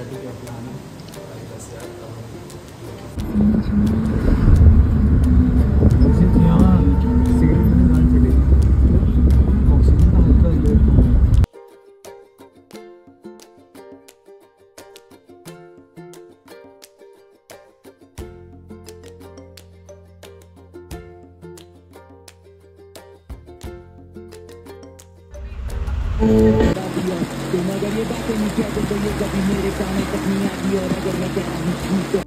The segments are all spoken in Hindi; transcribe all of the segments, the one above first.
पार्टी का प्लान है। तुम अगर ये बातें नहीं कहते तो ये कभी मेरे कानों तक नहीं आती, और अगर मैं कह रहा हूँ तो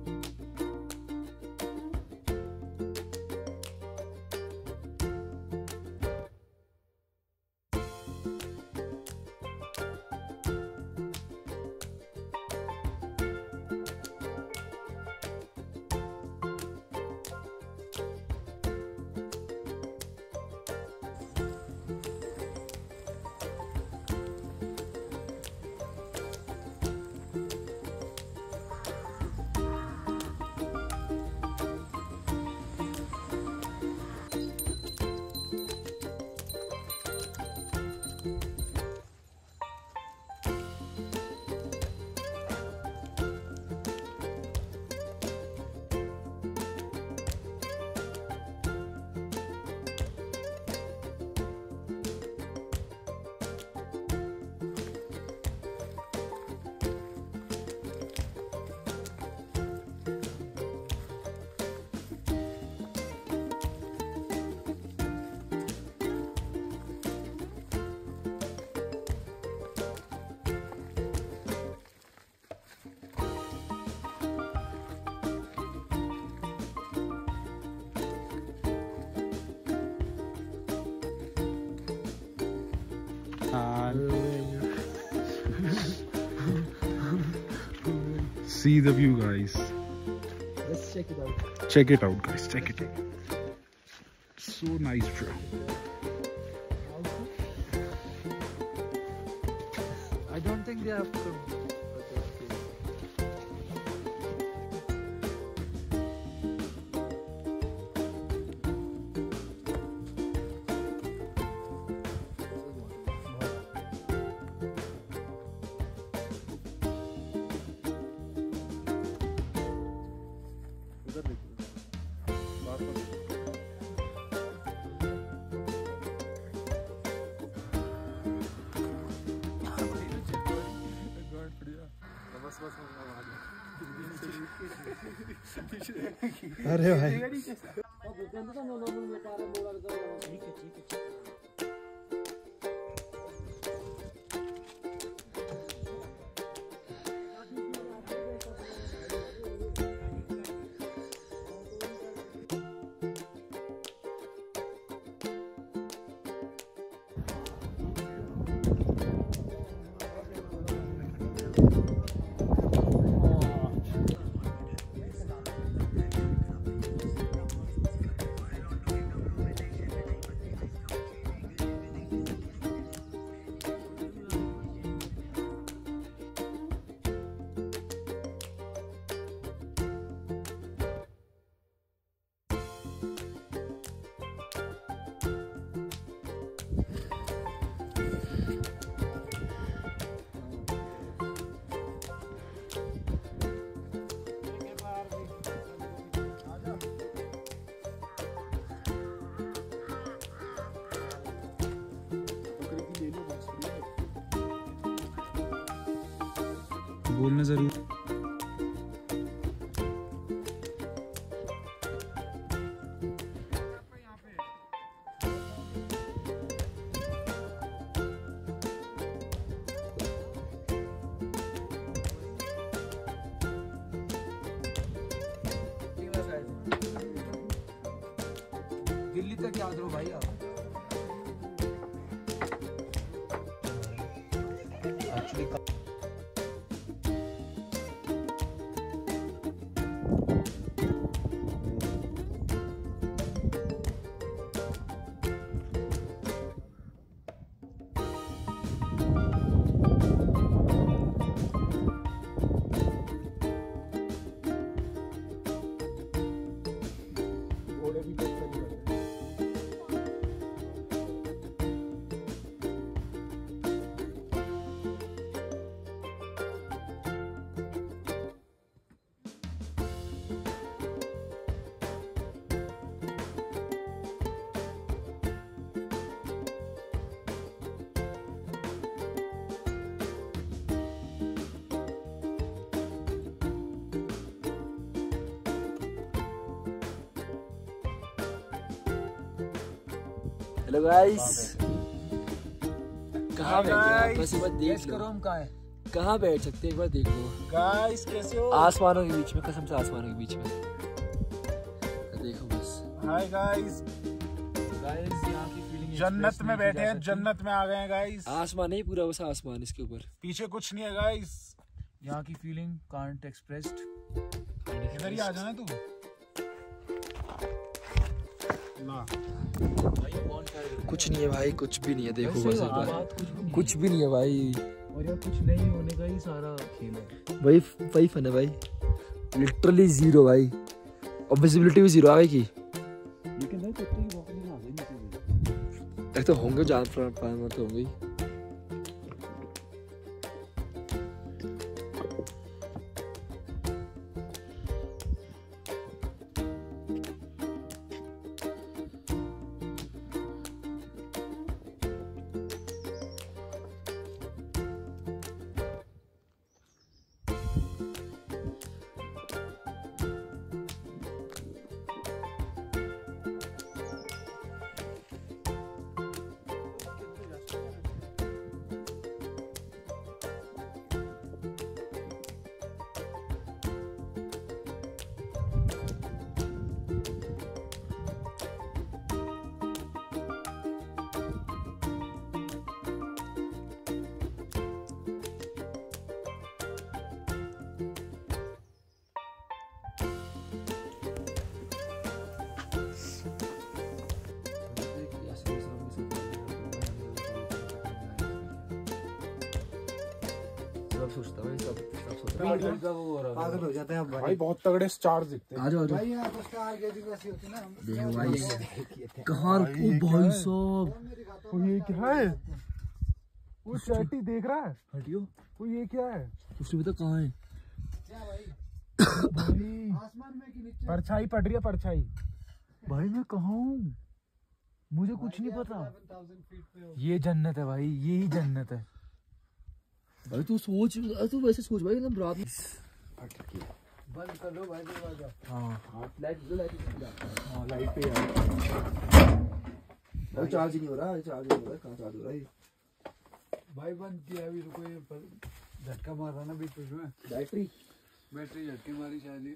See the view, guys. Let's check it out. Check it out, guys. Check it out. So nice, bro. I don't think they have to. अरे भाई बोलना जरूर। दिल्ली तक याद रहो भाई आप। हेलो गाइस, कहाँ बैठे हैं? बस एक बार देख लो, हम कहाँ है? कहाँ बैठ सकते हैं एक बार देख लो। गाइस कैसे हो? आसमानों के बीच में, कसम से आसमानों के बीच में। देखो बस। हाय गाइस, यहाँ की फीलिंग जन्नत में बैठे हैं, जन्नत में आ गए हैं गाइस। आसमान नहीं पूरा, बस आसमान इसके ऊपर। पीछे कुछ नहीं है गाइस। यहाँ की फीलिंग कांट एक्सप्रेस्ड। इधर ही आ जाना तू। ना कुछ नहीं है भाई, कुछ भी नहीं है। देखो बस एक बार, कुछ भी नहीं है भाई। और यार कुछ नहीं होने का ही सारा खेल है। वही फन है भाई, लिटरली जीरो भाई। और विजिबिलिटी भी जीरो आ गई की। लेकिन भाई कुत्ते की वॉकिंग आ गई नीचे। एक तो होंगे जानवर तो होंगे ही। सोचता भाई, सब सोचता है। पागल हो जाते हैं भाई, बहुत तगड़े स्टार्स दिखते हैं। आ जाओ भाई यहाँ पर स्टार गेजिंग ऐसी होती है ना। देखो भाई, कहाँ भाई साहब, ये क्या है? वो चैटी देख रहा है? हटियो। वो ये क्या है? उसने बता कहाँ है भाई, आसमान में कि नीचे? परछाई पड़ रही है, परछाई। भाई मैं कहाँ हूँ, मुझे कुछ नहीं पता। ये जन्नत है भाई, यही जन्नत है भाई। तू सोच, तू वैसे सोच भाई, एकदम रात में बंद कर लो भाई दरवाजा। हाँ लाइट पे यार। भाई चार्ज नहीं हो रहा है, चार्ज नहीं हो रहा है। कहाँ चार्ज हो रहा है भाई? बंद किया अभी, रुको। ये पर झटका मार रहा ना बीच में। बैटरी झटके मारी शायद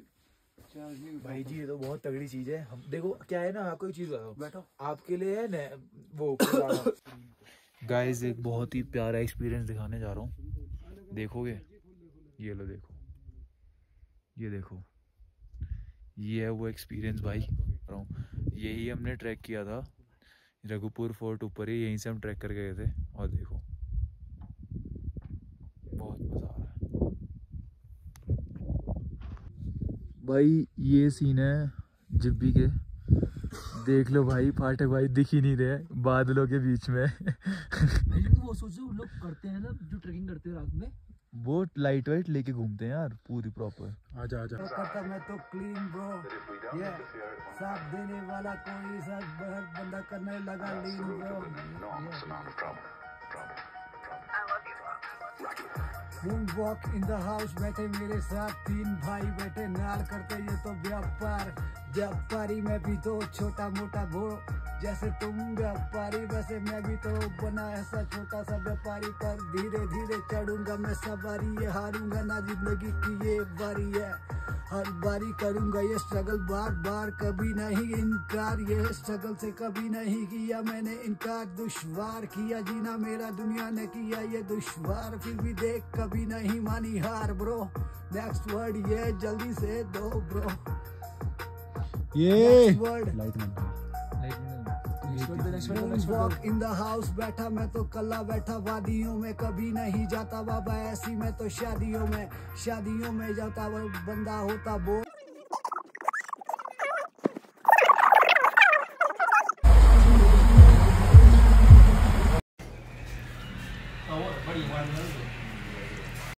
चार्ज नहीं। भाई जी ये तो बहुत तगड़ी चीज है। हम देखो क्या है ना, आपको एक चीज बताओ, बैठो। आपके लिए है ना वो गाइस, एक बहुत ही प्यारा एक्सपीरियंस दिखाने जा रहा हूँ। देखोगे? ये लो, देखो, ये देखो, ये है वो एक्सपीरियंस भाई। यही हमने ट्रैक किया था, रघुपुर फोर्ट ऊपर ही, यहीं से हम ट्रैक कर गए थे। और देखो बहुत मजा आ रहा है भाई। ये सीन है जिब्बी के, देख लो भाई। फाटक भाई दिख ही नहीं रहे बादलों के बीच में। वो सोचो लोग करते हैं ना, जो ट्रेकिंग करते हैं रात में, वो लाइट वाइट लेके घूमते हैं यार, पूरी प्रॉपर। आजा आजा। करता मैं तो क्लीन ब्रो, ये साफ देने वाला कोई सा बंदा करने लगा lean bro. Moon walk in the house, बैठे मेरे साथ 3 भाई बैठे, नाल करते ये तो व्यापारी मैं भी तो छोटा मोटा भो, जैसे तुम व्यापारी वैसे मैं भी तो बना ऐसा छोटा सा व्यापारी, पर धीरे धीरे चढ़ूंगा मैं सवारी, ये हारूंगा ना जिंदगी की ये बारी है, हर बारी करूंगा ये स्ट्रगल बार बार, कभी नहीं इनकार, ये स्ट्रगल से कभी नहीं किया मैंने इनकार, दुश्वार किया जीना मेरा दुनिया ने किया ये दुश्वार, फिर भी देख कभी नहीं मानी हार ब्रो, नेक्स्ट वर्ड ये जल्दी से दो ब्रो, ये word walk in the house, बैठा मैं तो कल्ला बैठा वादियों में, कभी नहीं जाता बाबा ऐसी मैं तो शादियों में जाता वो बंदा होता बोल।